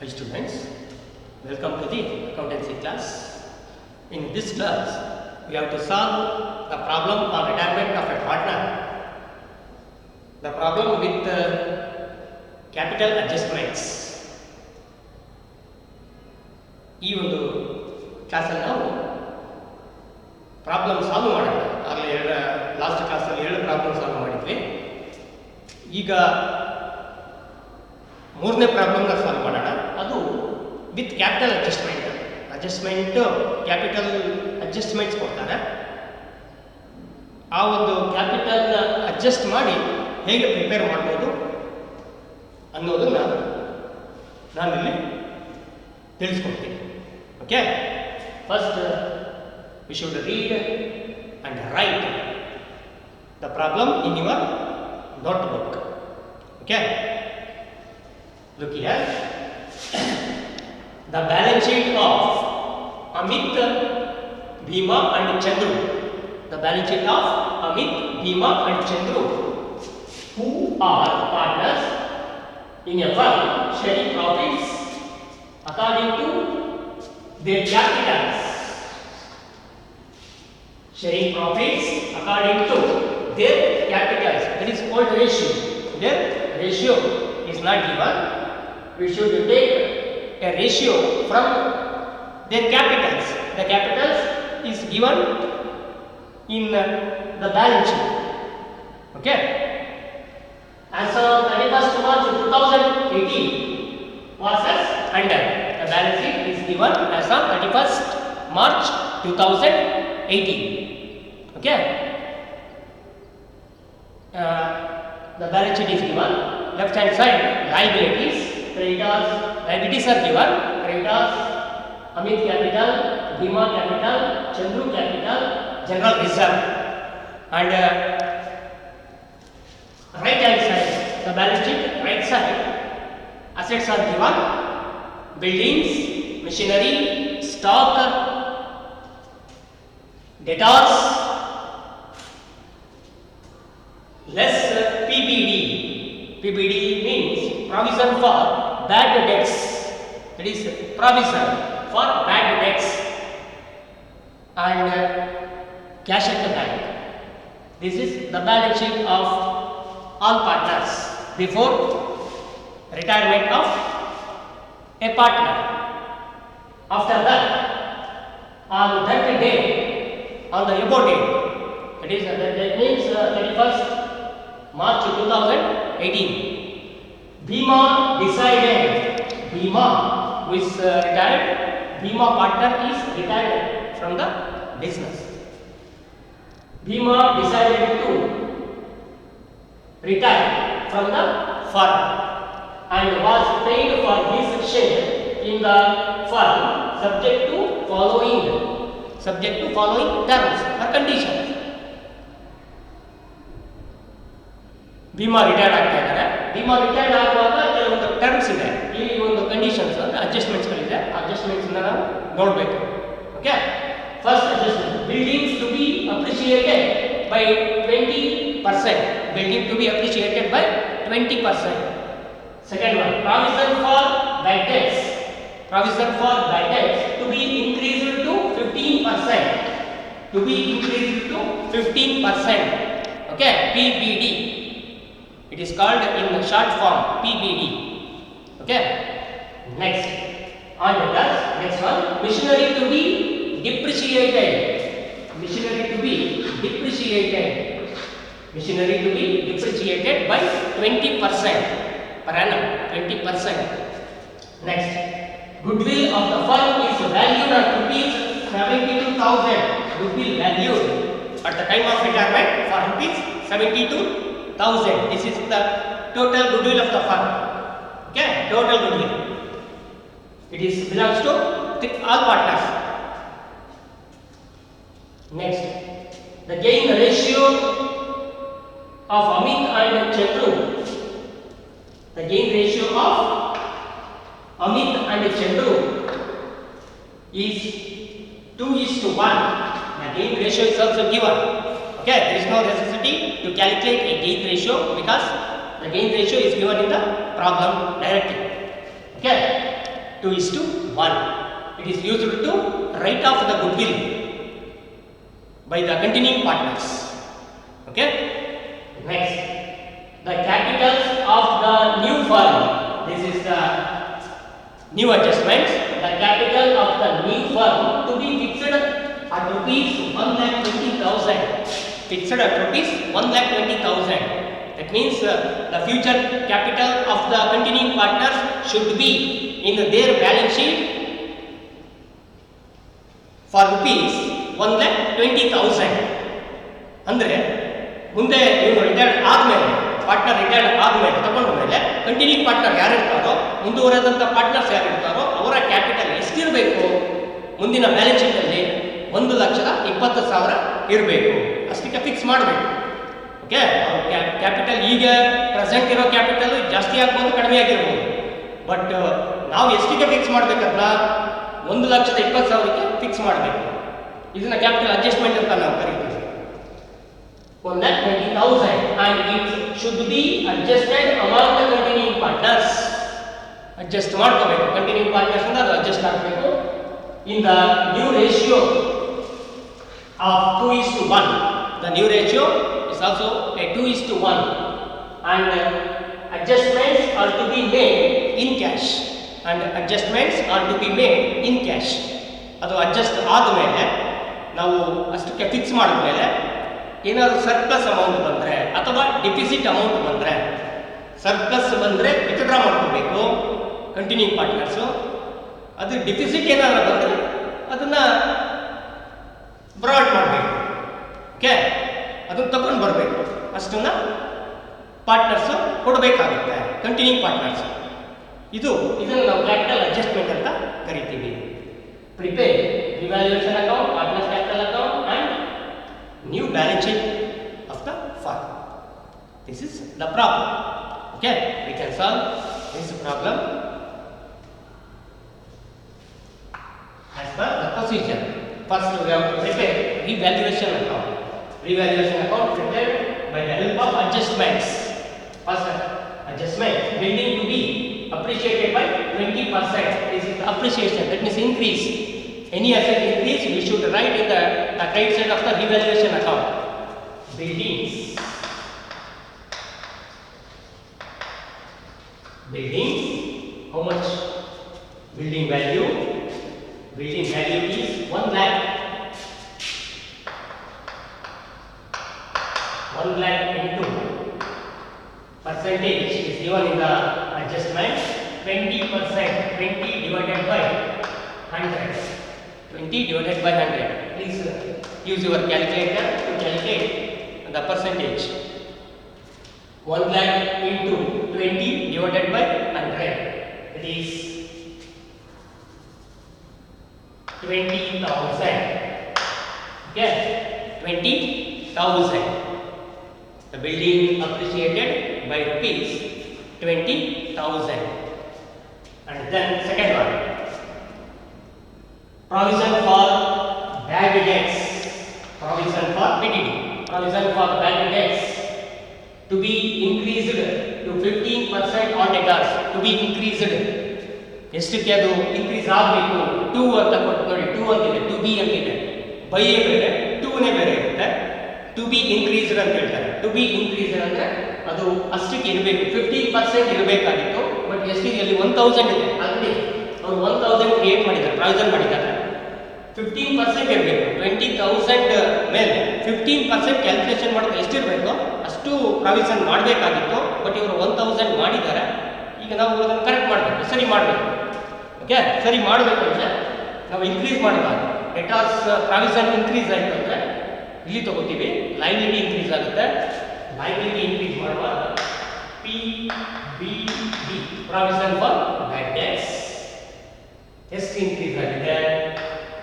Hi students, welcome to the accountancy class. In this class, we have to solve the problem on retirement of a partner. The problem with capital adjustments. ಈ ಒಂದು ಕ್ಲಾಸಲ್ಲಿ ನಾವು problem solve ಮಾಡೋಣ. ಆಗಲೇ last ಕ್ಲಾಸಲ್ಲಿ 2 problem solve ಮಾಡಿದ್ವಿ. ಈಗ ಮೂರನೇ ಪ್ರಾಬ್ಲಮ್ನ ಸಾಲ್ವ್ ಮಾಡೋಣ. ಅದು with capital adjustment capital adjustments ಕೊಡ್ತಾರೆ. ಆ ಒಂದು ಕ್ಯಾಪಿಟಲ್ನ ಅಡ್ಜಸ್ಟ್ ಮಾಡಿ ಹೇಗೆ ಪ್ರಿಪೇರ್ ಮಾಡ್ಬೋದು ಅನ್ನೋದನ್ನು ನಾನಿಲ್ಲಿ ತಿಳಿಸ್ಕೊಡ್ತೀನಿ. Okay, first we should read and right the problem in your notebook. Okay, look here. The balance sheet of Amit, Bhima and Chandru. The balance sheet of Amit, Bhima and Chandru, who are partners in a firm, sharing profits according to their capitals. Sharing profits according to their capitals. That is called ratio. Their ratio is not given. We should take a ratio from their capitals. The capitals is given in the balance sheet. Okay. As of 31st March 2018 was as under. The balance sheet is given as of 31st March 2018. Okay. The balance sheet is given. Left hand side liabilities. Creditors, liabilities are given. Creditors, Amit capital, Bhima capital, Chandru capital, general reserve. And right hand side, the balance sheet, right side, assets are given. Buildings, machinery, stock, debtors, less PBD. PBD means provision for bad debts. That is provision for bad debts and cash at the bank. This is the balance sheet of all partners before retirement of a partner. After that, on that day, on the above date, that means 31st March 2018, Bhima decided, Bhima who is retired, Bhima partner is retired from the business. Bhima decided to retire from the firm and was paid for his share in the firm subject to following terms or conditions. Bhima retired ಆಗ್ತಾ ಇದ್ದಾರೆ. Bima retired ಆಗುವಾಗ ಕೆಲವೊಂದು terms ಇದೆ, ಈ ಒಂದು conditions ಅಂದರೆ ಅಡ್ಜಸ್ಟ್ಮೆಂಟ್ಸ್ಗಳಿದೆ. ಅಡ್ಜಸ್ಟ್ಮೆಂಟ್ಸ್ನ ನಾವು ನೋಡಬೇಕು. Okay, first adjustment, buildings to be appreciated by 20%. Building to be appreciated by 20%. Second one, provision for bad debts. Provision for bad debts to be increased to 15%. To be increased to 15%. Okay, PBD. It is called in short form PBD. Okay. Next, on the next one, machinery to be depreciated. Machinery to be depreciated. Machinery to be depreciated by 20% per annum. 20%. Next, goodwill of the firm is valued at rupees 72,000. Goodwill valued at the time of retirement for rupees 72,000. This is the total goodwill of the firm. Okay, total goodwill. It is belongs to all partners. Next, the gain ratio of Amit and Chandru. The gain ratio of Amit and Chandru is 2:1. The gain ratio is also given. Okay, there is no necessity to calculate a gain ratio because the gain ratio is given in the problem directly. Okay, 2 is to 1. It is used to write off the goodwill by the continuing partners. Okay. Next, the capitals of the new firm. This is the new adjustments. The capital of the new firm to be fixed at rupees 1,20,000. Fixed at rupees 1,20,000. That means the future capital of the continuing partners should be in their balance sheet for rupees 1,20,000. ಅಂದರೆ ಮುಂದೆ ಇವನು retired ಆದಮೇಲೆ, partner retired ಆದಮೇಲೆ ತಗೊಂಡ ಮೇಲೆ continuing partner ಯಾರು ಇರ್ತಾರೋ, ಮುಂದುವರೆದಂಥ partners ಯಾರು ಇರ್ತಾರೋ ಅವರ ಕ್ಯಾಪಿಟಲ್ ಎಷ್ಟಿರಬೇಕು ಮುಂದಿನ ಬ್ಯಾಲೆನ್ಸ್ ಶೀಟಲ್ಲಿ 1,20,000 ಇರಬೇಕು. ಅಷ್ಟಕ್ಕೆ ಫಿಕ್ಸ್ ಮಾಡಬೇಕು. ಓಕೆ. ಕ್ಯಾಪಿಟಲ್ ಈಗ ಪ್ರೆಸೆಂಟ್ ಇರೋ ಕ್ಯಾಪಿಟಲ್ ಜಾಸ್ತಿ ಆಗ್ಬೋದು, ಕಡಿಮೆ ಆಗಿರ್ಬೋದು. ಬಟ್ ನಾವು ಎಷ್ಟಿಗೆ ಫಿಕ್ಸ್ ಮಾಡಬೇಕಂದ್ರೆ 1,20,000ಕ್ಕೆ ಫಿಕ್ಸ್ ಮಾಡಬೇಕು. ಇದನ್ನ ಕ್ಯಾಪಿಟಲ್ ಅಡ್ಜಸ್ಟ್ಮೆಂಟ್ ಅಂತ ನಾವು ಕರಿತೀವಿ. 1,20,000 and it should be adjusted among the continuing partners. Adjust ಮಾಡ್ಕೋಬೇಕು. ಕಂಟಿನ್ಯೂಯಿಂಗ್ ಪಾರ್ಟ್ನರ್ಸ್ ಅಂತ ಅದು ಅಡ್ಜಸ್ಟ್ ಆಗಬೇಕು. In the new ratio of 2 is to 1. The new ratio is also a 2 is to 1 and adjustments are to be made in cash. And adjustments are to be made in cash. ಅದು adjust ಆದಮೇಲೆ ನಾವು ಅಷ್ಟಕ್ಕೆ fix ಮಾಡಿದ್ಮೇಲೆ ಏನಾದರೂ surplus amount ಬಂದರೆ ಅಥವಾ deficit amount ಬಂದರೆ, surplus ಬಂದರೆ ವಿತ್ಡ್ರಾ ಮಾಡ್ಕೋಬೇಕು ಕಂಟಿನ್ಯೂಯಿಂಗ್ ಪಾರ್ಟ್ನರ್ಸು. ಅದು ಡಿಫಿಸಿಟ್ ಏನಾದರೂ ಬಂದರೆ ಅದನ್ನು ಬ್ರಾಡ್ ಮಾಡಬೇಕು. ಓಕೆ. ಅದನ್ನು ತಗೊಂಡು ಬರಬೇಕು. ಅಷ್ಟನ್ನು ಪಾರ್ಟ್ನರ್ಸು ಕೊಡಬೇಕಾಗುತ್ತೆ ಕಂಟಿನ್ಯೂಯಿಂಗ್ ಪಾರ್ಟ್ನರ್ಸು. ಇದನ್ನು ನಾವು ಕ್ಯಾಪಿಟಲ್ ಅಡ್ಜಸ್ಟ್ಮೆಂಟ್ ಅಂತ ಕರಿತೀವಿ. Prepare revaluation account, partners capital account and new balance sheet of the firm. This is the problem. Okay, we can solve this problem as per the procedure. First, we have to prepare revaluation account. Revaluation account prepared by the help of adjustments. First, adjustment building to be appreciated by 20%. This is the appreciation. That means increase. Any asset increase, we should write in the credit side of the revaluation account. Buildings. Buildings. How much? Building value. Building value is 1 lakh. 1 lakh into percentage is given in the adjustment. 20%. 20 divided by 100. 20 divided by 100. Please use your calculator to calculate the percentage. 1 lakh into 20 divided by 100. It is 20,000. Okay, 20,000. The building appreciated by rupees 20,000. And then second one. Provision for bad debts. Provision for BDD. Provision for bad debts to be increased to 15% on debtors. To be increased. ಎಷ್ಟಕ್ಕೆ ಅದು increase ಆಗಬೇಕು? 2 ಅಂತ ಕೊಟ್ಟು ನೋಡಿ. 2 ಅಂತಿದೆ, 2b ಅಂತಿದೆ. By ಬೇರೆ, 2ನೇ ಬೇರೆ ಇರುತ್ತೆ. ಟು ಬಿ ಇನ್ಕ್ರೀಸ್ಡ್ ಅಂತ ಹೇಳ್ತಾರೆ. ಟು ಬಿ ಇನ್ಕ್ರೀಸ್ಡ್ ಅಂದರೆ ಅದು ಅಷ್ಟಕ್ಕೆ ಇರಬೇಕು. 15% ಇರಬೇಕಾಗಿತ್ತು. ಬಟ್ ಎಷ್ಟಿದೆ ಅಲ್ಲಿ? 1,000 ಇದೆ. ಆಲ್ರೆಡಿ ಅವರು 1,000 ಕ್ರಿಯೇಟ್ ಮಾಡಿದ್ದಾರೆ, ಪ್ರಾವಿಷನ್ ಮಾಡಿದ್ದಾರೆ. 15% ಇರಬೇಕು. 20,000 ಮೇಲೆ 15% ಕ್ಯಾಲ್ಕುಲೇಷನ್ ಮಾಡೋದು ಎಷ್ಟಿರಬೇಕು ಅಷ್ಟು ಪ್ರಾವಿಷನ್ ಮಾಡಬೇಕಾಗಿತ್ತು. ಬಟ್ ಇವರು 1,000 ಮಾಡಿದ್ದಾರೆ. ಈಗ ನಾವು ಅದನ್ನು ಕರೆಕ್ಟ್ ಮಾಡಬೇಕು, ಸರಿ ಮಾಡಬೇಕು. ಓಕೆ, ಸರಿ ಮಾಡಬೇಕು ಅಂದರೆ ನಾವು ಇನ್ಕ್ರೀಸ್ ಮಾಡಬಾರ್ದು. ಡೆಟಾರ್ಸ್ ಪ್ರಾವಿಷನ್ ಇನ್ಕ್ರೀಸ್ ಆಯಿತು ಅಂದರೆ ಇಲ್ಲಿ ತಗೋತೀವಿ, ಲೈಬಿಲಿಟಿ ಇನ್ಕ್ರೀಸ್ ಆಗುತ್ತೆ. ಲೈಬಿಲಿಟಿ ಇನ್ಕ್ರೀಸ್ ಮಾಡುವಾಗ P B D provision for bad debts ಎಷ್ಟು ಇನ್ಕ್ರೀಸ್ ಆಗಿದೆ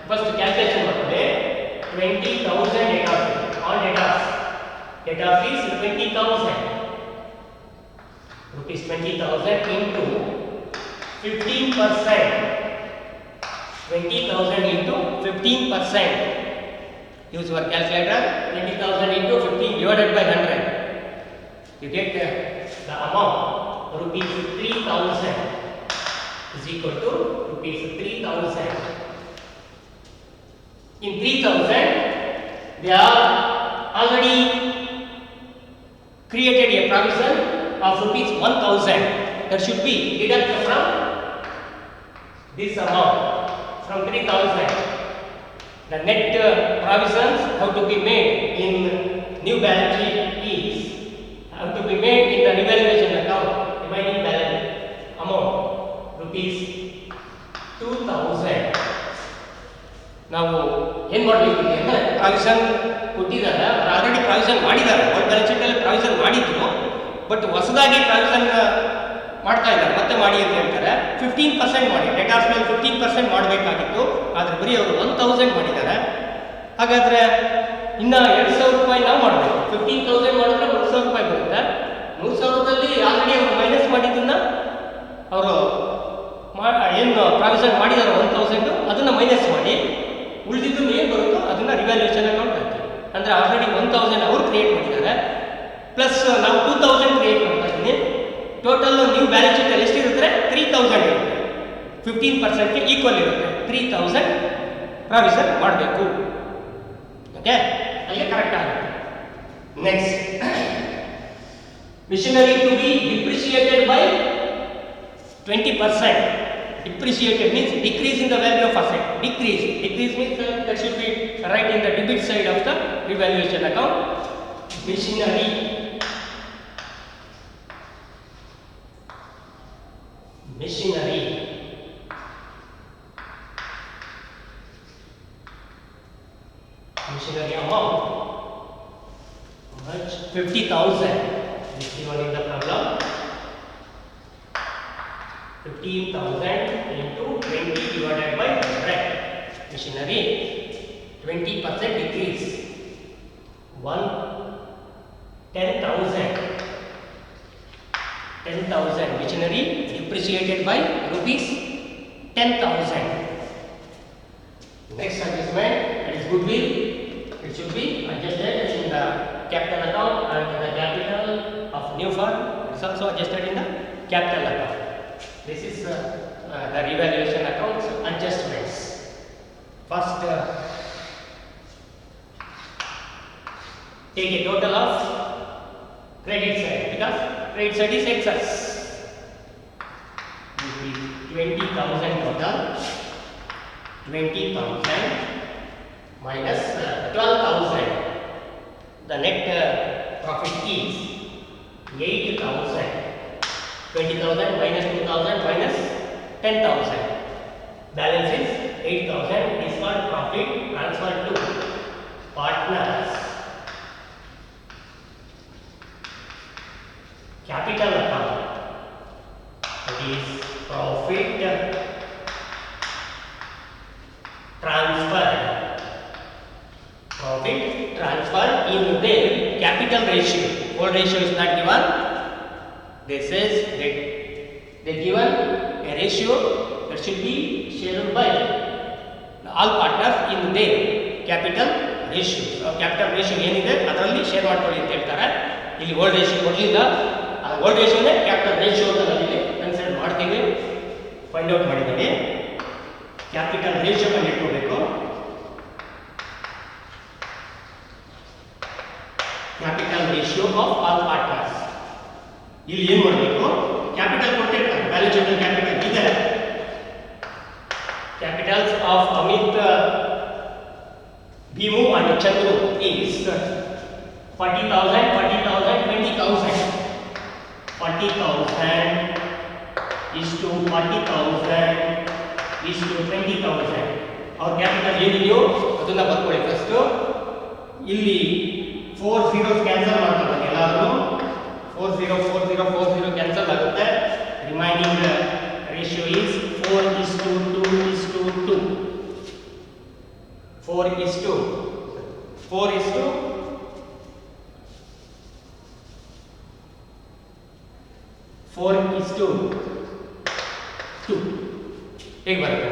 ಫಸ್ಟ್ ಕ್ಯಾಲ್ಕುಲೇಷನ್ ಮಾಡ್ತದೆ. 20,000 debtors on debtors. Debtors is 20,000 rupees. 20,000 into 15%. 20,000 into 15%. Use your calculator. 20,000 into 15 divided by 100. You get the amount rupees 3,000. is equal to rupees 3000. In 3000, they are already created a provision of rupees 1000 that should be deducted from this amount, from 3000. The net provisions have to be made in new balance sheet is have to be made in the revaluation account. Remaining balance amount rupees 2000. ನಾವು ಏನು ಮಾಡಬೇಕು ಅಂದರೆ provision ಕೊಟ್ಟಿದ್ದಾರೆ, already provision ಮಾಡಿದ್ದಾರೆ, old balance ಶೀಟಲ್ಲಿ provision ಮಾಡಿದ್ರು, but ಹೊಸದಾಗಿ provision ಮಾಡ್ತಾ ಇದ್ದಾರೆ, ಮತ್ತೆ ಮಾಡಿ ಅಂತ ಹೇಳ್ತಾರೆ. 15% ಮಾಡಿ, ಡೆಟಾರ್ಸ್ ಮೇಲೆ 15% ಮಾಡಬೇಕಾಗಿತ್ತು, ಆದರೆ ಬರೀ ಅವರು 1000 ಮಾಡಿದ್ದಾರೆ. ಹಾಗಾದರೆ ಇನ್ನು 2000 ರೂಪಾಯಿ ನಾವು ಮಾಡಬೇಕು. 15,000 ಮಾಡಿದ್ರೆ 3000 ರೂಪಾಯಿ ಬರುತ್ತೆ. 3000ದಲ್ಲಿ ಆಲ್ರೆಡಿ ಅವರು ಮೈನಸ್ ಮಾಡಿದ್ದನ್ನು ಅವರು ಏನು ಪ್ರಾವಿಷನ್ ಮಾಡಿದ್ದಾರೆ 1000 ಅದನ್ನು ಮೈನಸ್ ಮಾಡಿ ಉಳಿದಿದ್ದು ಏನು ಬರುತ್ತೋ ಅದನ್ನು ರಿವ್ಯಾಲ್ಯೂಯೇಷನ್ ಅಕೌಂಟ್ ಹಾಕ್ತೀವಿ. ಅಂದರೆ ಆಲ್ರೆಡಿ 1000 ಅವರು ಕ್ರಿಯೇಟ್ ಮಾಡಿದ್ದಾರೆ, ಪ್ಲಸ್ ನಾವು 2000 ಕ್ರಿಯೇಟ್ ಮಾಡ್ತಾ ಇದ್ದೀನಿ. ಟೋಟಲ್ ನ್ಯೂ ಬ್ಯಾಲೆನ್ಸ್ ಶೀಟಲ್ಲಿ ಎಷ್ಟಿರುತ್ತೆ? 3000 ಇರುತ್ತೆ. 15%ಗೆ ಈಕ್ವಲ್ ಇರುತ್ತೆ. 3000 ಪ್ರಾವಿಷನ್ ಮಾಡಬೇಕು. ಓಕೆ, ಅಲ್ಲಿಗೆ ಕರೆಕ್ಟ್ ಆಗುತ್ತೆ. Next, machinery to be depreciated by 20%. Depreciated means decrease in the value of asset. Decrease means that should be right in the debit side of the revaluation account. Machinery. Machinery amount much 50,000. This is one in the problem. 15,000 into 20 divided by 100. Machinery 20% decrease. 10,000 machinery depreciated by rupees 10,000. Next adjustment, that is goodwill. It should be adjusted in the capital account and in the capital of new fund. It's also adjusted in the capital account. This is the revaluation accounts adjustments. First, take a total of credit side, because credit side is excess. 20,000 total. 20,000 minus 12,000. The net profit is 8,000. 20,000 minus 2,000 minus 10,000. Balance is 8,000. It is called profit transfer to partners. Capital account. It is profit transfer. Profit transfer in the capital ratio. Old ratio is not given. This is they given a ratio that should be shared by all partners in their capital ratio. Capital ratio ಏನಿದೆ ಅದರಲ್ಲಿ share ಮಾಡ್ಕೊಳ್ಳಿ ಅಂತ ಹೇಳ್ತಾರೆ. ಇಲ್ಲಿ old ratio ಕೊಡಲಿಲ್ಲ, ಆ old ರೇಷಿಯೋನೇ capital ratio ಅಂತ ನಾವಿಲ್ಲಿ ಕನ್ಸಿಡರ್ ಮಾಡ್ತೀವಿ. ಫೈಂಡ್ ಔಟ್ ಮಾಡಿದ್ದೀವಿ. ಕ್ಯಾಪಿಟಲ್ ರೇಷಿಯೋ ಕಂಡುಹಿಡ್ಕೋಬೇಕು. Capital ratio of all partners. ಇಲ್ಲಿ ಏನು ಮಾಡಬೇಕು? ಕ್ಯಾಪಿಟಲ್ ಕೊಟ್ಟಿರ್ತಾರೆ, ಬ್ಯಾಲೆನ್ಸ್ ಶೀಟ್ ಕ್ಯಾಪಿಟಲ್ ಇದೆ. Capitals of Amit, Bhimu and Chandru is 40,000, 40,000, 20,000. 40,000 is to 40,000 is to 20,000. ಅವ್ರ ಕ್ಯಾಪಿಟಲ್ ಏನಿದೆಯೋ ಅದನ್ನ ಬರ್ಕೊಳ್ಳಿ. ಫಸ್ಟ್ ಇಲ್ಲಿ 4 zeros ಕ್ಯಾನ್ಸಲ್ ಮಾಡ್ತಾರೆ ಎಲ್ಲಾದರೂ. 40 ಕ್ಯಾನ್ಸಲ್ ಆಗುತ್ತೆ. Remaining ratio is 4:2:2. 4:2. ಹೇಗೆ ಬರುತ್ತೆ?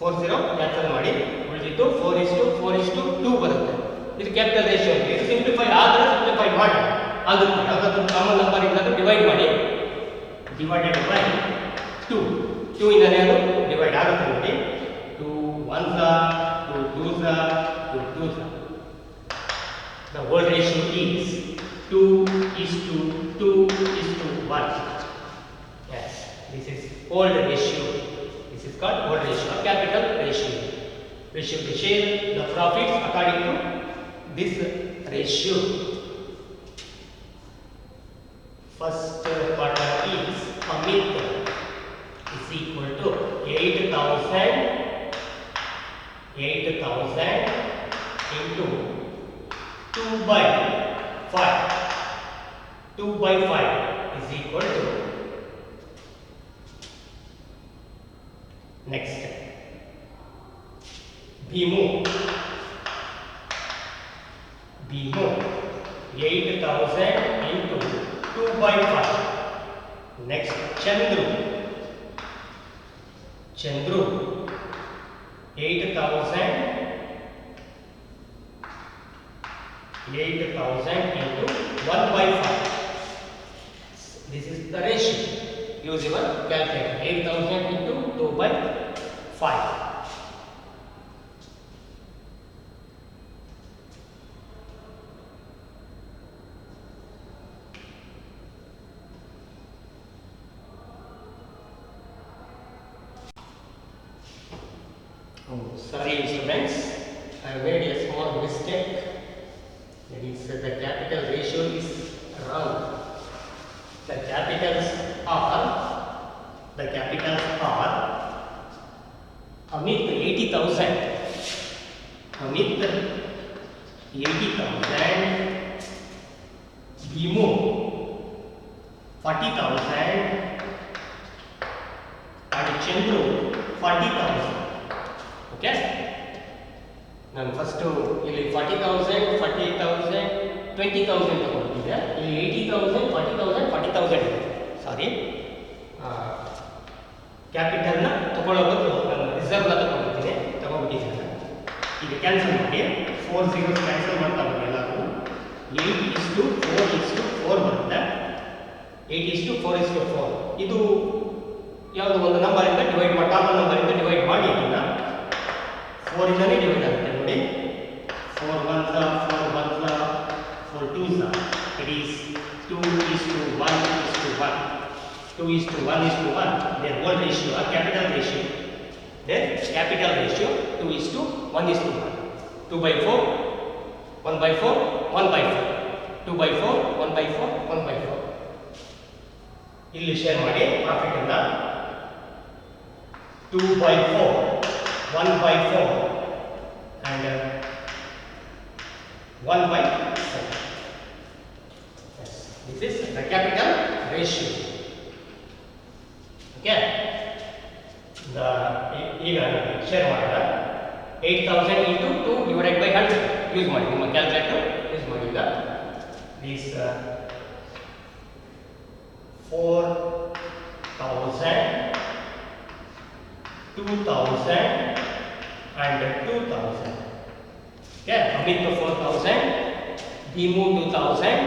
40 ಕ್ಯಾನ್ಸಲ್ ಮಾಡಿ ಉಳಿದಿದ್ದು 4:2 ಬರುತ್ತೆ. ಇದು ಕ್ಯಾಪಿಟಲ್ ರೇಷಿಯೋ. ಇದು ಸಿಂಪ್ಲಿಫೈ ಆದರೆ ಸಿಂಪ್ಲಿಫೈ ಮಾಡಿ ಆಗುತ್ತೆ. ಯಾವುದಾದ್ರೂ ಕಾಮನ್ ನಂಬರ್ ಇದ್ದಾಗ ಡಿವೈಡ್ ಮಾಡಿ. Divided by 2. 2 ಇಂದ ಏನು ಡಿವೈಡ್ ಆಗುತ್ತೆ ನೋಡಿ. 2 1s are 2 2s are 2 2s are. The whole ratio is 2:1. Yes, this is old ratio. This is called old ratio, capital ratio. We should share the profits according to this ratio. First quarter is Amit is equal to 8,000 into 2 by 5. 2 by 5 is equal to next Bhimu 8,000 into 2 by 5. Next Chandru 8,000 into 1 by 5. This is the ratio. Use your calculator. 8,000 into 2 by 5. Oh, sorry students, I made a small mistake. That is, the capital ratio is wrong. The capitals are Amit 80,000. Amit 80,000. Bhimu 40,000. And Chandru 40,000. Okay? ನಾನು first ಇಲ್ಲಿ 40,000 48,000 20,000 ತಗೊಂಡಿದ್ದೆ. ಇಲ್ಲಿ 80,000 40,000 40,000 ಇದೆ. ಸಾರಿ, ಕ್ಯಾಪಿಟಲ್ನ ತಗೊಳ್ಳೋ ಬದಲು ನಾನು ರಿಸರ್ವ್ನ ತಗೊಂಡ್ಬಿಟ್ಟಿದ್ದೀನಿ. ಈಗ cancel ಮಾಡಿ 4 0 ಕ್ಯಾನ್ಸಲ್ ಮಾಡ್ತಾ ಹೋಗಿ ಎಲ್ಲರೂ. 8:4:4 ಬರುತ್ತೆ. 8:4:4 ಇದು ಯಾವುದೋ ಒಂದು ನಂಬರಿಂದ ಡಿವೈಡ್ ಮಾಡಿ, ಕಾಮನ್ ನಂಬರಿಂದ ಡಿವೈಡ್ ಮಾಡಿ ಇದನ್ನ 4 ಇಂದನೇ ಡಿವೈಡ್ ಆಗುತ್ತೆ ನೋಡಿ. 4 1s are 4 1s are 4 2s are. It is 2:1:1. 2:1:1. Their whole ratio, a capital ratio. Their capital ratio 2:1:1. 2 by 4 1 by 4 1 by 4. 2 by 4 1 by 4 1 by 4. ಇಲ್ಲಿ ಶೇರ್ ಮಾಡಿ ಪ್ರಾಫಿಟ್ ಅನ್ನ 2 by 4 1 by 4 and 1 by 4. Yes, this is the capital ratio. Okay, the ಈಗ share ಮಾಡಿದ 8,000 into 2 divided by 100 use ಮಾಡಿ, ನಿಮ್ಮ calculator use ಮಾಡಿ. ಈಗ this 4,000 2,000 and 2,000. Okay, Amit 4,000, Bhimu 2,000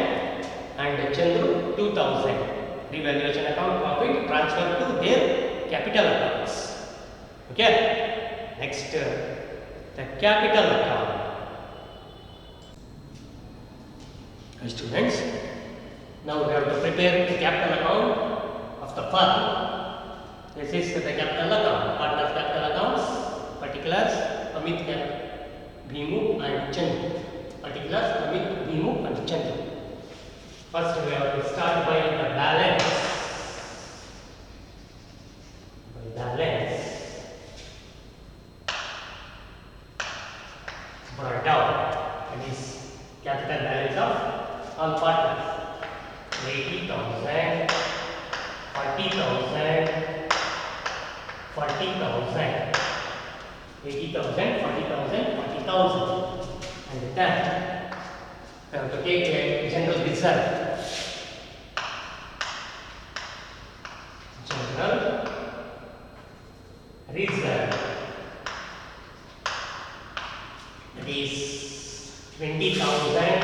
and Chandru 2,000. Revaluation account profit transferred to their capital accounts. Okay, next the capital account. Students, now we have to prepare the capital account of the firm. This is the capital account, partners capital accounts, particulars Amit, Bhimu and Chandru. Particulars Amit, Bhimu and Chandru. First we have to start by the balance. Brought down. That is capital balance of all partners. 80,000, 40,000, 40,000, 80,000, 40,000, 40,000, and then we have to take a general reserve. General reserve. That is 20,000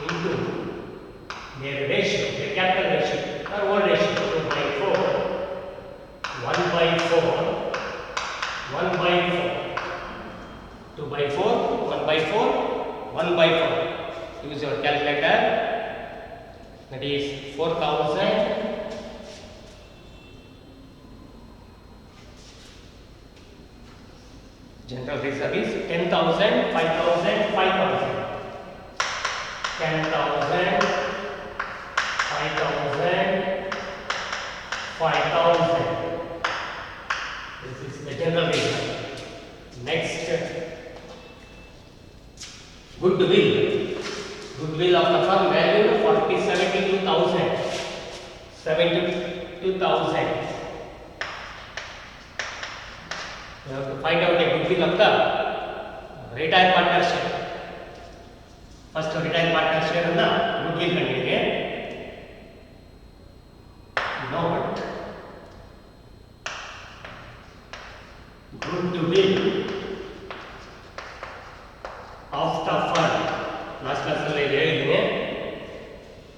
into their ratio, their capital ratio, or old ratio, 2 by General reserve is 10,000, 5,000, 5,000. 10,000, 5,000, 5,000. This is the general reserve. Next, goodwill. Goodwill of the firm value 72,000. 72,000. You have to find out the goodwill of the retired partner share. First, retired partner share and the goodwill ಕಂಡಿಡಿಗೆ. Note goodwill of the firm. Last class ಅಲ್ಲಿ ಹೇಳಿದ್ದೀನಿ.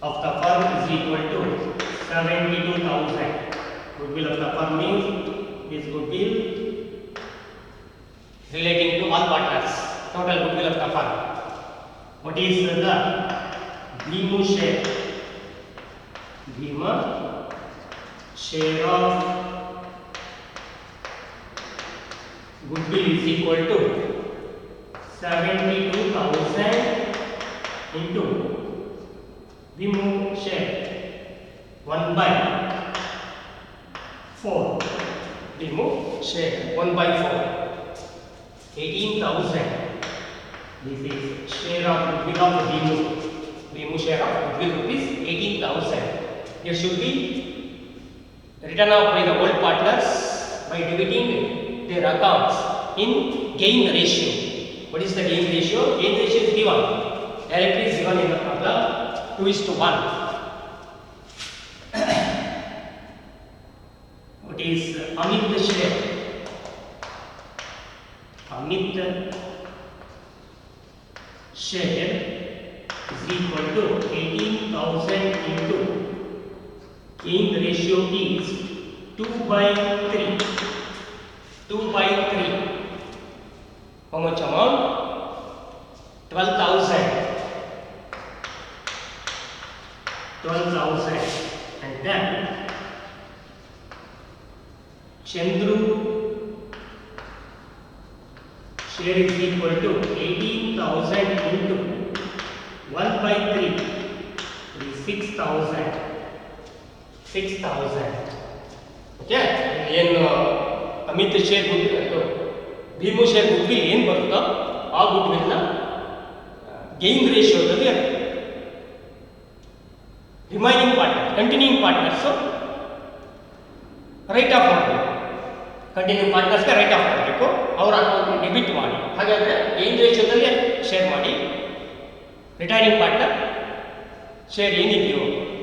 Of the firm is equal to 72,000. Goodwill of the firm means is goodwill relating to all partners. Total goodwill of the firm. What is the BMO share? BMO share of goodwill is equal to 72,000 into BMO share 1/4. BMO share 1/4. 18,000. This is share of goodwill of BMO. BMO share of goodwill rupees 18,000. It should be written off by the old partners by debiting their accounts in gain ratio. What is the gain ratio? Gain ratio is given. Directly is given in the problem 2:1. What is Amit share? Amit share is equal to 18,000 into gain ratio is 2/3. 2/3. How much amount? 12,000. 12,000. And then Chandru share is equal to 18,000 into 1/3 is 6,000. 6,000. Okay? ಏನು Amit share goodwill Bhimu share goodwill ಏನು ಬರುತ್ತೋ ಆ ಗುಡ್ವಿಲ್ನ gain ರೇಷಿಯೋದಲ್ಲಿ remaining partner continuing partners write off ಮಾಡಬೇಕು. Continuing ಪಾರ್ಟ್ನರ್ಸ್ಗೆ write off ಮಾಡಬೇಕು, ಅವರ ಅಕೌಂಟ್ಗೆ ಡೆಬಿಟ್ ಮಾಡಿ. ಹಾಗಾದರೆ ಗೇನ್ ರೇಷಿಯೋದಲ್ಲಿ ಶೇರ್ ಮಾಡಿ, ರಿಟೈರಿಂಗ್ ಪಾರ್ಟ್ನರ್ ಶೇರ್ ಏನಿದೆಯೋ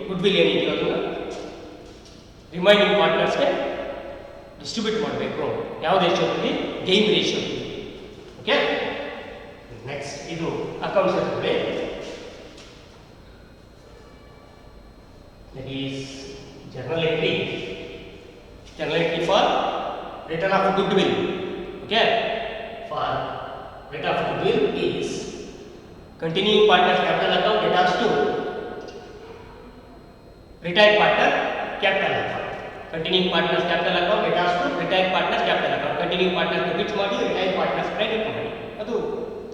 ಗುಡ್ವಿಲ್ ಏನಿದೆಯೋ ಅದನ್ನು ರಿಮೈನಿಂಗ್ ಪಾರ್ಟ್ನರ್ಸ್ಗೆ ಡಿಸ್ಟ್ರಿಬ್ಯೂಟ್ ಮಾಡಬೇಕು. ಯಾವ ರೇಷಿಯೋದಲ್ಲಿ? ಗೇನ್ ರೇಷಿಯೋದಲ್ಲಿ. ಓಕೆ, ನೆಕ್ಸ್ಟ್ ಇದು ಅಕೌಂಟ್ಸ್ ಇರ್ತದೆ. That is journal entry. Journal entry for return of goodwill. Okay, for return of goodwill is continuing partners capital account debtors to retired partner capital account. Continuing partners capital account debtors to retired partners capital account. Continuing partners debit ಮಾಡಿ retired partners credit ಮಾಡಿ. ಅದು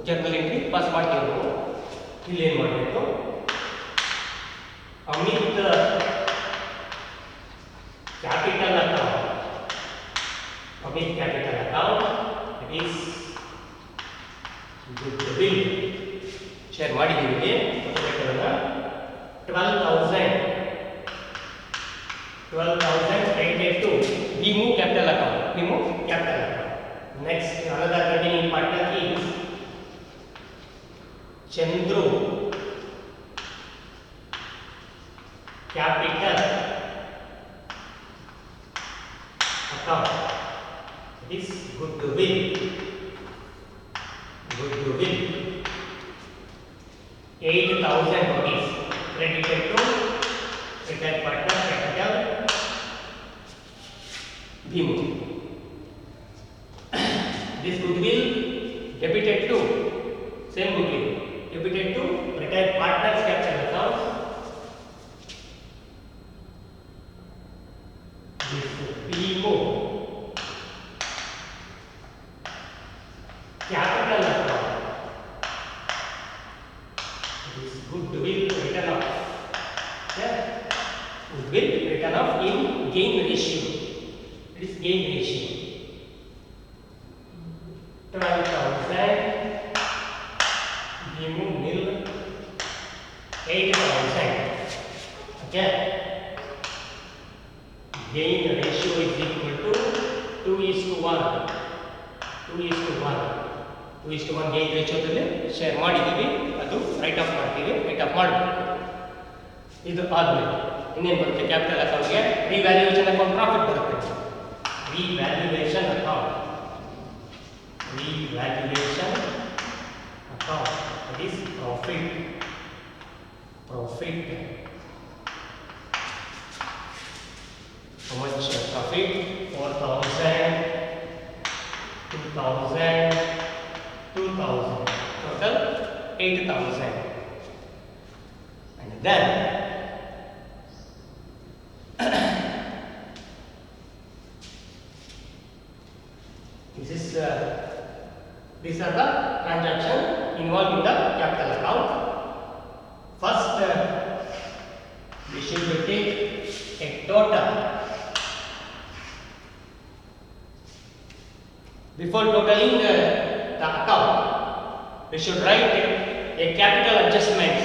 journal entry pass ಮಾಡ್ತೀವಿ ನಾವು. ಇಲ್ಲಿ ಏನು ಮಾಡಬೇಕು? Amit capital account. Amit capital account, it is goodwill. Share ಮಾಡಿದ್ದೀವಿ. 12,000 credited to BMO capital account. BMO capital account. Next, another continuing partner is Chandru capital account. It is goodwill. Goodwill. 8,000 rupees credited to retired partner capital BMO. This goodwill debited to same goodwill debited to retired partners capital account. This BMO gain ratio. 12,000, remove nil, 8,000. Okay. Gain ratio is equal to 2:1. 2:1. 2:1 gain ratio ದಲ್ಲಿ share ಮಾಡಿದೀವಿ, ಅದು right of ಮಾಡ್ತೀವಿ, right off ಮಾಡಬೇಕು. ಇದು ಆದ್ಮೇಲೆ ಇನ್ನೇನು ಬರುತ್ತೆ capital ಅಕೌಂಟ್ಗೆ? ರಿವ್ಯಾಲ್ಯೂಯೇಷನ್ ಅಕೌಂಟ್ ಪ್ರಾಫಿಟ್ ಬರುತ್ತೆ. Revaluation account, revaluation account, that is profit. Profit. How much profit? 4,000, 2,000, 2,000. Total 8,000. And then these are the transactions involved in the capital account. First, we should take a total. Before totaling the account, we should write a capital adjustments.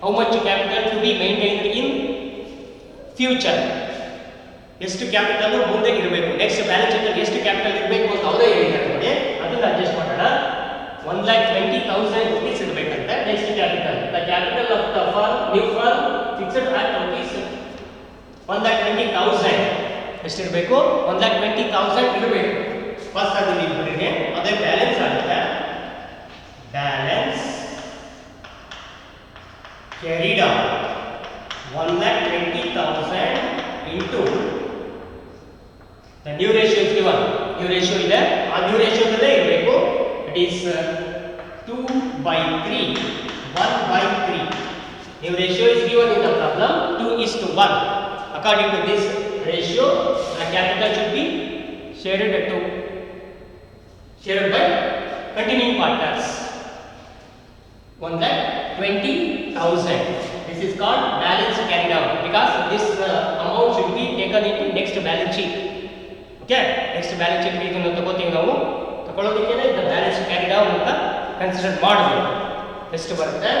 How much capital to be maintained in future? ಎಷ್ಟು capital ಮುಂದೆ ಇರಬೇಕು, next balance sheet ಅಲ್ಲಿ ಎಷ್ಟು capital ಇರಬೇಕು ಅಂತ ಅವರೇ ಹೇಳಿದ್ದಾರೆ ನೋಡಿ, ಅದನ್ನ ಅಡ್ಜಸ್ಟ್ ಮಾಡೋಣ. 1,20,000 rupees ಇರಬೇಕಂತೆ next capital. The capital of the firm, new firm, fixed at rupees 1,20,000 ಎಷ್ಟು ಇರಬೇಕು? 1,20,000 ಇರಬೇಕು. ಫಸ್ಟ್ ಅದು ನೀವು ಬರೀರಿ, ಅದೇ ಬ್ಯಾಲೆನ್ಸ್ ಆಗುತ್ತೆ. Balance carried on 1,20,000 into the new ratio is given. New ratio ಇದೆ, ಆ new ratio ದಲ್ಲೇ ಇರಬೇಕು. It is 2/3, 1/3. New ratio is given in the problem 2:1. According to this ratio, the capital should be shared by continuing partners. 1,20,000. This is called balance carried out because this amount should be taken into next balance sheet. Okay, next balance sheet ಇದನ್ನು ತಗೋತೀವಿ ನಾವು. ತಗೊಳ್ಳೋದಕ್ಕೇನೆ ಇದು balance carried out ಅಂತ consider ಮಾಡಬೇಕು. ಎಷ್ಟು ಬರುತ್ತೆ?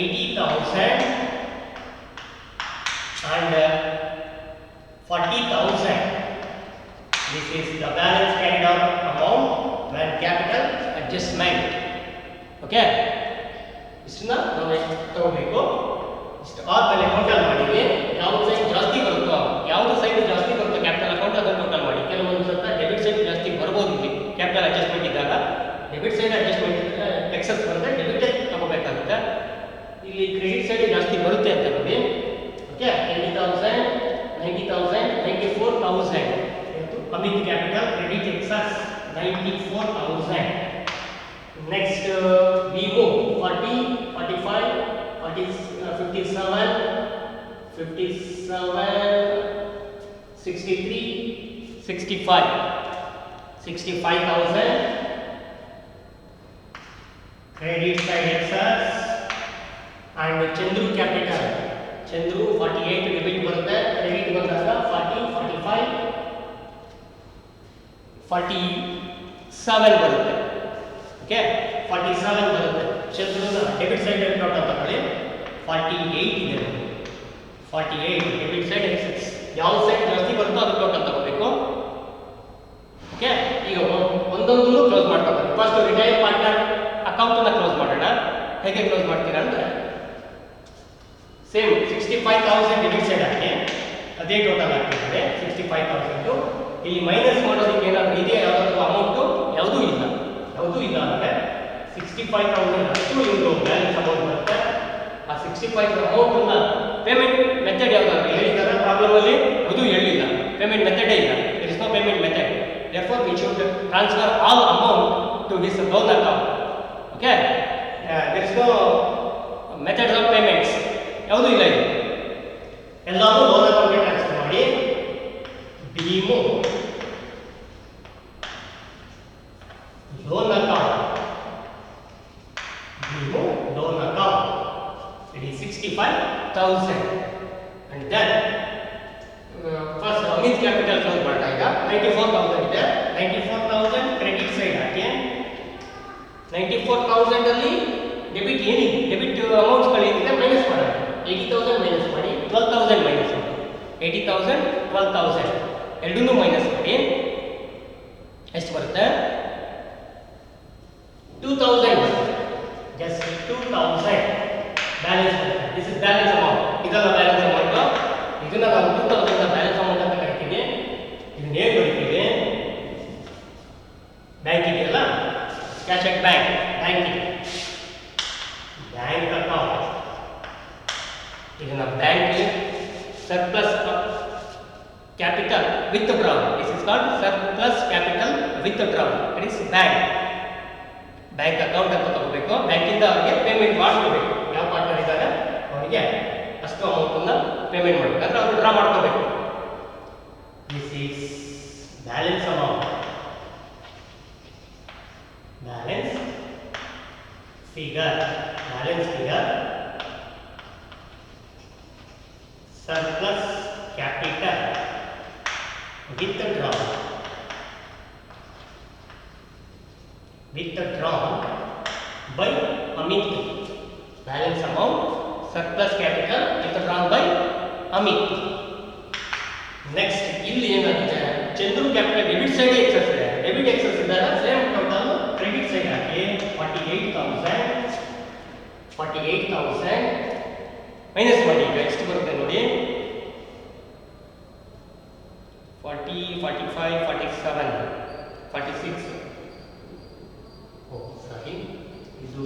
80,000 and 40,000. This is the balance carried out amount when capital adjustment. Okay, ಇಷ್ಟನ್ನ ನಾವು ತಗೋಬೇಕು. ಇಷ್ಟು ಆದ್ಮೇಲೆ ಟೋಟಲ್ ಮಾಡಿದ್ವಿ. ಯಾವ್ದು ಸೈಡ್ ಜಾಸ್ತಿ ಬರುತ್ತೋ, ಯಾವ್ದು ಸೈಡ್ ಜಾಸ್ತಿ ಬರುತ್ತೋ ಕ್ಯಾಪಿಟಲ್ ಅಕೌಂಟ್ ಅದನ್ನು ಟೋಟಲ್ ಮಾಡಿ. ಕೆಲವೊಂದು ಸ್ವಲ್ಪ ಡೆಬಿಟ್ ಸೈಡ್ ಜಾಸ್ತಿ ಬರ್ಬೋದು ಇಲ್ಲಿ ಕ್ಯಾಪಿಟಲ್ ಅಡ್ಜಸ್ಟ್ಮೆಂಟ್ ಇದ್ದಾಗ. ಡೆಬಿಟ್ ಸೈಡ್ ಅಡ್ಜಸ್ಟ್ಮೆಂಟ್ ಎಕ್ಸಸ್ ಬಂದರೆ ಡೆಬಿಟ್ ತಗೋಬೇಕಾಗುತ್ತೆ. ಇಲ್ಲಿ ಕ್ರೆಡಿಟ್ ಸೈಡ್ ಜಾಸ್ತಿ ಬರುತ್ತೆ ಅಂತ ನೋಡಿ. Okay, 80,000, 90,000, 94,000. Coming capital credit excess 94,000. Next, we move 40, 45, 57, 63, 65, 65,000. Credit side excess and Chandru capital. Chandru 48 debit ಬರುತ್ತೆ, credit ಬಂದಾಗ 40, 45, 47 ಬರುತ್ತೆ. ಓಕೆ, 47 ಬರುತ್ತೆ. ಚಂದ್ರನ ಡೆಬಿಟ್ ಸೈಡ್ ಟೋಟಲ್ ತಗೊಳ್ಳಿ. 48 ಇದೆ, 48 ಡೆಬಿಟ್ ಸೈಡ್ ಎಕ್ಸೆಸ್. ಯಾವ ಸೈಡ್ ಜಾಸ್ತಿ ಬರುತ್ತೋ ಅದು ಟೋಟಲ್ ತಗೋಬೇಕು. ಓಕೆ, ಈಗ ಒಂದೊಂದು ಕ್ಲೋಸ್ ಮಾಡ್ಕೋಬೇಕು. ಫಸ್ಟ್ ರಿಟೈರ್ ಪಾರ್ಟ್ನರ್ ಅಕೌಂಟನ್ನು ಕ್ಲೋಸ್ ಮಾಡೋಣ. ಹೇಗೆ ಕ್ಲೋಸ್ ಮಾಡ್ತೀರಾ ಅಂದರೆ ಸೇಮ್ 65,000 ಡೆಬಿಟ್ ಸೈಡ್ ಹಾಕಿ, ಅದೇ ಟೋಟಲ್ ಆಗ್ತಿದೆ 65,000. ಇಲ್ಲಿ ಮೈನಸ್ ಮಾಡೋದಕ್ಕೆ ಏನಾದರೂ ಇದೆಯಾ? ಯಾವುದಾದ್ರು ಅಮೌಂಟು? ಯಾವುದೂ ಇಲ್ಲ. ಯಾವುದೂ ಇಲ್ಲ ಅಂದರೆ 65,000 ಅಷ್ಟು ಇವರು ಬ್ಯಾಲೆನ್ಸ್ ಅಮೌಂಟ್ ಬರುತ್ತೆ. ಆ 65,000 ಅಮೌಂಟನ್ನ ಪೇಮೆಂಟ್ ಮೆಥಡ್ ಯಾವುದಾದ್ರು ಹೇಳಿದ್ದಾರೆ ಪ್ರಾಬ್ಲಮಲ್ಲಿ? ಅದು ಹೇಳಿಲ್ಲ. ಪೇಮೆಂಟ್ ಮೆಥಡೇ ಇಲ್ಲ. There is no payment method. therefore we should transfer all amount to his loan account. Okay, there is no methods of payments. ಯಾವುದೂ ಇಲ್ಲ. ಇದು ಎಲ್ಲರೂ ಲೋನ್ ಅಕೌಂಟ್ಗೆ ಟ್ರಾನ್ಸ್ಫರ್ ಮಾಡಿ. BMO loan account, BMO loan account, it is 65,000. And then first Amit capital close ಮಾಡ್ತಾ ಈಗ 94,000 ಇದೆ. 94,000 credit side ಹಾಕಿ. 94,000 ಅಲ್ಲಿ ಡೆಬಿಟ್ ಏನಿದೆ, ಡೆಬಿಟ್ ಅಮೌಂಟ್ಸ್ಗಳು ಏನಿದೆ ಮೈನಸ್ ಮಾಡೋಣ. 80,000 ಮೈನಸ್ ಮಾಡಿ, 12,000 ಮೈನಸ್ ಮಾಡಿ. 80,000 12,000 ಎರಡನ್ನೂ ಮೈನಸ್ ಮಾಡಿ ಎಷ್ಟು ಬರುತ್ತೆ? 2,000 ಬರುತ್ತೆ. ಜಸ್ಟ್ 2,000 ಬ್ಯಾಲೆನ್ಸ್ ಬರುತ್ತೆ. This is balance amount. ಇದೆಲ್ಲ ಬ್ಯಾಲೆನ್ಸ್ ಅಮೌಂಟ್. ಇದನ್ನ ನಾವು 2,000 ಬ್ಯಾಲೆನ್ಸ್ ಅಮೌಂಟ್ ಅಂತ ಕರಿತೀವಿ. ಇದನ್ನ ಹೇಗೆ ಬರೀತೀವಿ? ಬ್ಯಾಂಕ್ ಇದೆಯಲ್ಲ, cash at bank, bank account. ಇದನ್ನ bank surplus capital withdrawn. This is called surplus capital withdrawn. It is bank account ಅಂತ ತಗೋಬೇಕು. ಬ್ಯಾಂಕಿಂದ ಅವರಿಗೆ ಪೇಮೆಂಟ್ ಮಾಡ್ಕೋಬೇಕು. ಯಾವ ಪಾರ್ಟ್ನರ್ ಇದ್ದಾರೆ ಅವರಿಗೆ ಅಷ್ಟು ಅಮೌಂಟನ್ನು ಪೇಮೆಂಟ್ ಮಾಡಬೇಕಾದ್ರೆ ಅವರು ಡ್ರಾ ಮಾಡ್ಕೋಬೇಕು. This is balance amount. Balance figure surplus capital withdrawn by Amit. Balance amount surplus capital withdrawn by Amit. Next ಇಲ್ಲಿ ಏನಾಗಿದೆ? Chandru capital debit side excess ಇದೆ. ಡೆಬಿಟ್ ಎಕ್ಸೆಸ್ ಇದ್ದಾಗ ಸೇಮ್ ಟೋಟಲ್ ಕ್ರೆಡಿಟ್ ಸೈಡ್ ಹಾಕಿ. 48,000 minus ಮಾಡಿ. ಈಗ ಎಷ್ಟು ಬರುತ್ತೆ ನೋಡಿ? 40, 45, 47, 46. ಓ ಸಾರಿ, ಇದು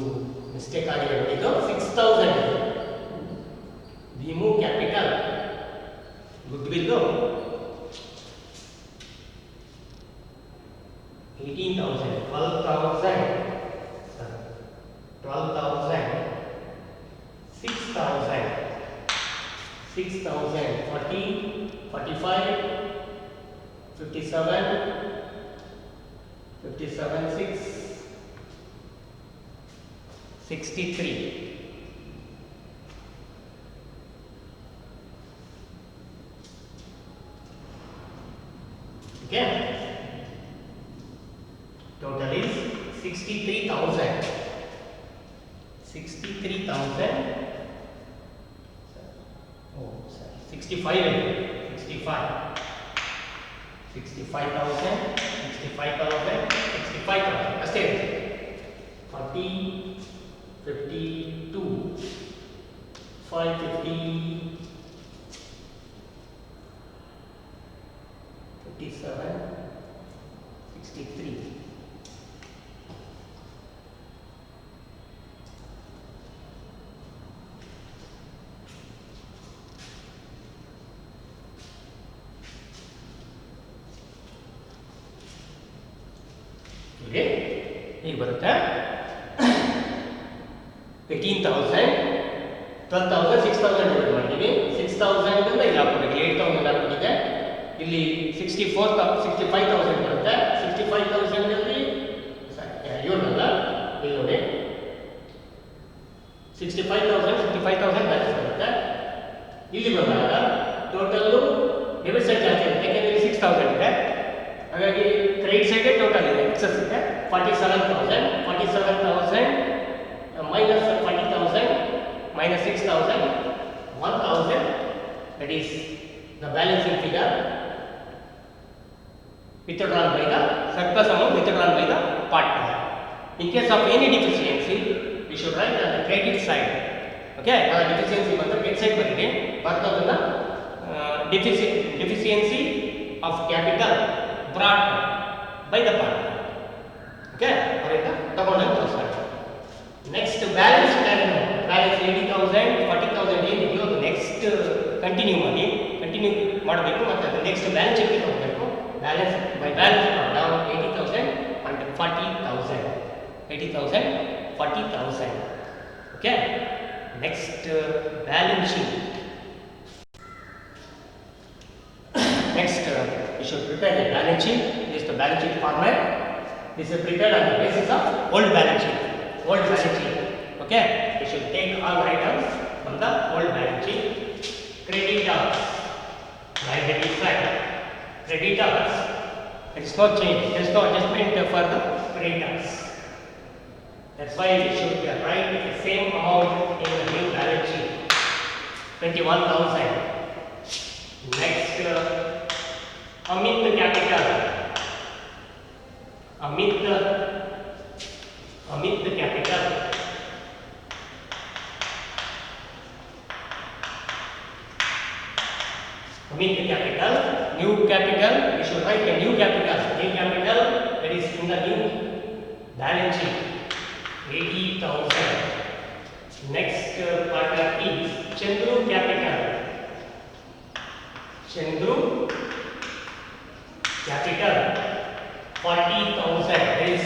ಮಿಸ್ಟೇಕ್ ಆಗಿದೆ ನೋಡಿ. ಇದು 6,000 Bhimu capital good will 18,000, 12,000, 6,000, 40, 45, 57, 6, 63. Okay, total is 63,000. 63,000. Oh, sorry. 65,000. 65,000. ಅಷ್ಟೇ. 40, 52, 550, 57, 63. ಹೀಗೆ ಬರುತ್ತೆ. 18,000, 12,000, 6,000 ಡಿವೈಡ್ ಮಾಡಿದ್ದೀವಿ. 6,000 ಇಂದ ಇಲ್ಲಿ ಹಾಕ್ಬಿಟ್ಟಿದೆ. 8,000 ಹಾಕ್ಬಿಟ್ಟಿದೆ. ಇಲ್ಲಿ 65,000 ಬರುತ್ತೆ. 65,000 ಅಲ್ಲಿ ಇವರಲ್ಲ ಇಲ್ಲಿ ನೋಡಿ 65,000 ಬ್ಯಾಲೆನ್ಸ್ ಬರುತ್ತೆ. ಇಲ್ಲಿ ಬಂದಾಗ ಟೋಟಲ್ಲು ಡೆಬಿಟ್ ಸೈಡ್ ಜಾಸ್ತಿ ಇರುತ್ತೆ. ಯಾಕೆಂದರೆ ಇಲ್ಲಿ 6,000 ಇದೆ. ಹಾಗಾಗಿ ಕ್ರೆಡಿಟ್ ಸೈಡೇ ಟೋಟಲ್ ಇದೆ, ಎಕ್ಸಸ್ ಇದೆ. 47,000 minus 40,000 minus 6,000, 1,000. That is the balancing figure withdrawn by the surplus amount withdrawn by the partner. In case of any deficiency, we should write on the credit side. Okay, deficiency ಬಂದ್ರೆ credit side ಬರೀರಿ. ಬರ್ತದನ್ನ deficiency of capital brought by the partner. Okay, ಆಯ್ತಾ? ತಗೊಂಡು ತೋರಿಸ್ತಾರೆ. Next balance balance 80,000, 40,000 ಏನಿದೆಯೋ ಅದು next continue ಮಾಡಬೇಕು. ಮತ್ತು ಅದು ನೆಕ್ಸ್ಟ್ ಬ್ಯಾಲೆನ್ಸ್ ಶೀಟ್ಗೆ ಹೋಗಬೇಕು. ಬ್ಯಾಲೆನ್ಸ್ ಬೈ ಬ್ಯಾಲೆನ್ಸ್ ನಾವು 80,000 and 40,000. 80,000, 40,000. Okay, next balance sheet. Next, you should prepare the balance sheet. This is the balance sheet format. This is prepared on the basis of old balance sheet. Okay, you should take all items from the old balance sheet. Creditors, liability side. creditors, there is no change, there is no adjustment for the creditors. That's why we should write the same amount in the new balance sheet, 21,000. Next, Amit capital. Amit capital. Amit capital, new capital, we should write a new capital. New capital, that is in the new balance sheet, 80,000. Next partner is Chandru capital. Chandru capital, 40,000. There is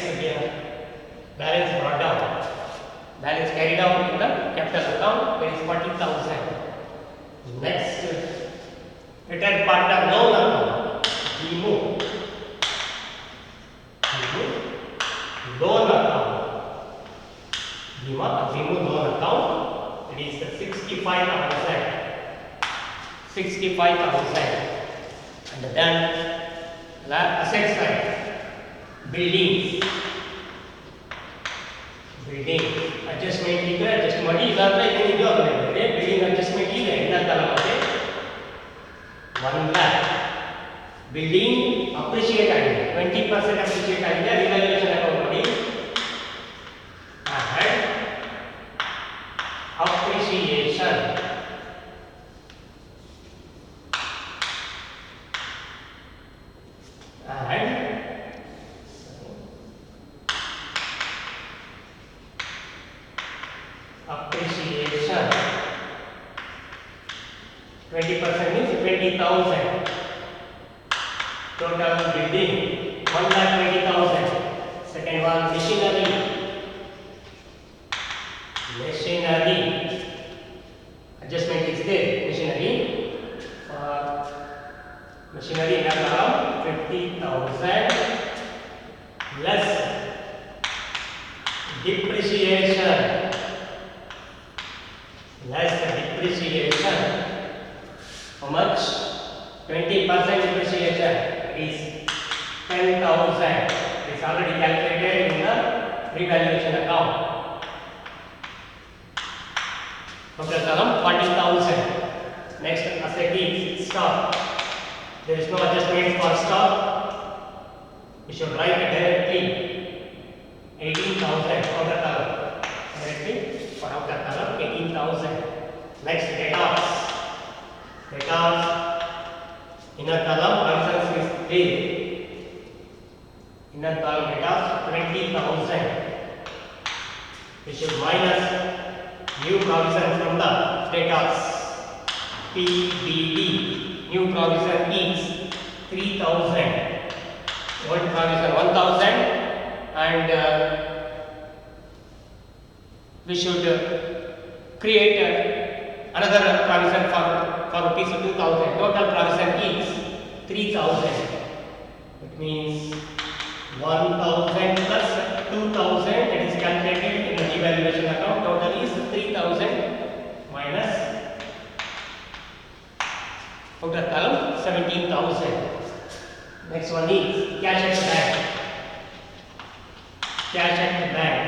balance brought down. Balance carried out in the capital account. There is 40,000. Next, return partner loan account. Demo. Loan account. Demo loan account. It is 65,000. 65,000. And then asset side, buildings. Building adjustment ಇದೆ, adjust ಮಾಡಿ ಇದಾದ್ರೆ ಏನಿದೆಯೋ ಅದನ್ನ building adjustment ಇದೆ ಎಲ್ಲ ತರ ಮತ್ತೆ 1 lakh building appreciate ಆಗಿದೆ, 20% appreciate ಆಗಿದೆ, ರಿವ್ಯಾಲ್ಯೂಯೇಷನ್ ಅಕೌಂಟ್ ಮಾಡಿ appreciation appreciation 20% means 20,000. Total building 1,20,000. Second one machinery. Adjustment is there. Machinery in around 50,000 less depreciation. How much? 20% depreciation is 10,000. It's already calculated in the revaluation account. Okay, column 40,000. Next asset is stock. There is no adjustment for stock. We should write it directly 18,000 outer column. Directly for outer column 18,000. Next debtors. Inner column provisions is there. Inner column debtors 20,000. We should minus new provision from the debtors. PBD. New provision is 3,000. Old provision 1,000, and we should create another provision for rupees 2,000. Total provision is 3,000. It means 1,000 plus 2,000. It is calculated in the evaluation account. Total is 3,000 minus outer column 17,000. Next one is cash at the bank. Cash at the bank.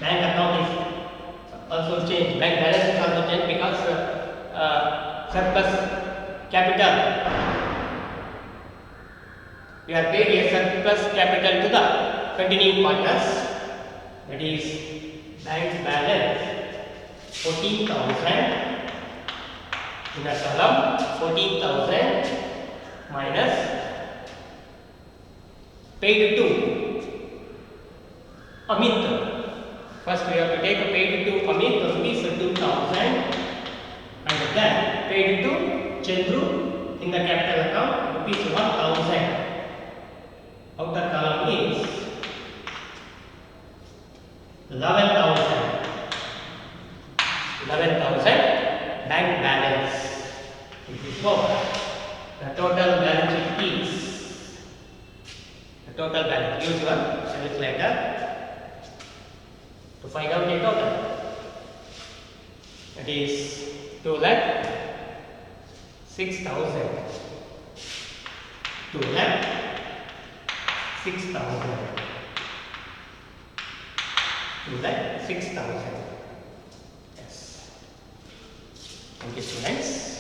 Bank account is also changed. Bank balance is also changed because surplus capital. We are paying a surplus capital to the continuing partners. That is bank balance 14,000. In a column 14,000 minus paid to Amit. First we have to take a paid to Amit rupees 2,000, and then paid to Chandru in the capital account rupees 1,000. Outer column is 11,000. 11,000 bank balance. It is what the total balance sheet is. The total balance. Use your calculator to find out the total. It is 2,06,000. 2 lakh 6,000. 2 lakh 6,000. Yes. Thank you, students.